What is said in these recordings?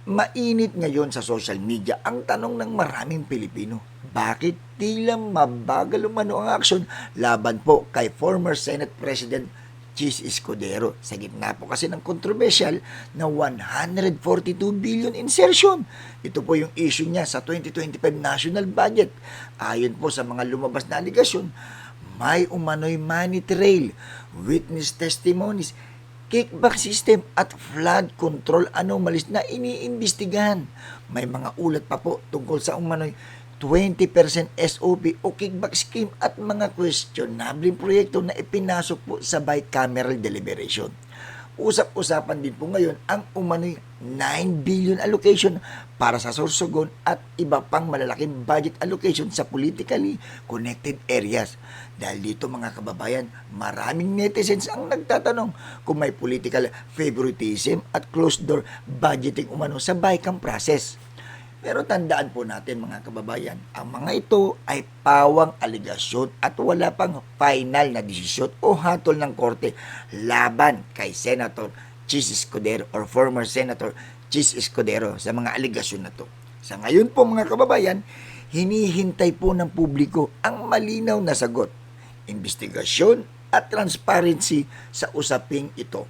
Mainit ngayon sa social media ang tanong ng maraming Pilipino, bakit tila mabagal umano ang aksyon laban po kay former Senate President Chis Escudero sa gitna po kasi ng kontrobersyal na 142 billion insertion. Ito po yung issue niya sa 2025 national budget. Ayon po sa mga lumabas na aligasyon, may umano'y money trail, witness testimonies, kickback system at flood control anomalies na iniimbestigahan. May mga ulat pa po tungkol sa umano'y 20% SOP o kickback scheme at mga questionable proyekto na ipinasok po sa bicameral deliberation. Usap-usapan din po ngayon ang umano'y 9 billion allocation para sa Sorsogon at iba pang malalaking budget allocation sa politically connected areas. Dahil dito mga kababayan, maraming netizens ang nagtatanong kung may political favoritism at closed door budgeting umano sa BICAM process. Pero tandaan po natin mga kababayan, ang mga ito ay pawang aligasyon at wala pang final na desisyon o hatol ng korte laban kay Senator Chis Escudero or former Senator Chis Escudero sa mga aligasyon na to. Sa ngayon po mga kababayan, hinihintay po ng publiko ang malinaw na sagot, investigasyon at transparency sa usaping ito.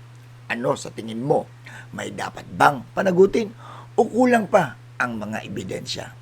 Ano sa tingin mo? May dapat bang panagutin o kulang pa ang mga ebidensya?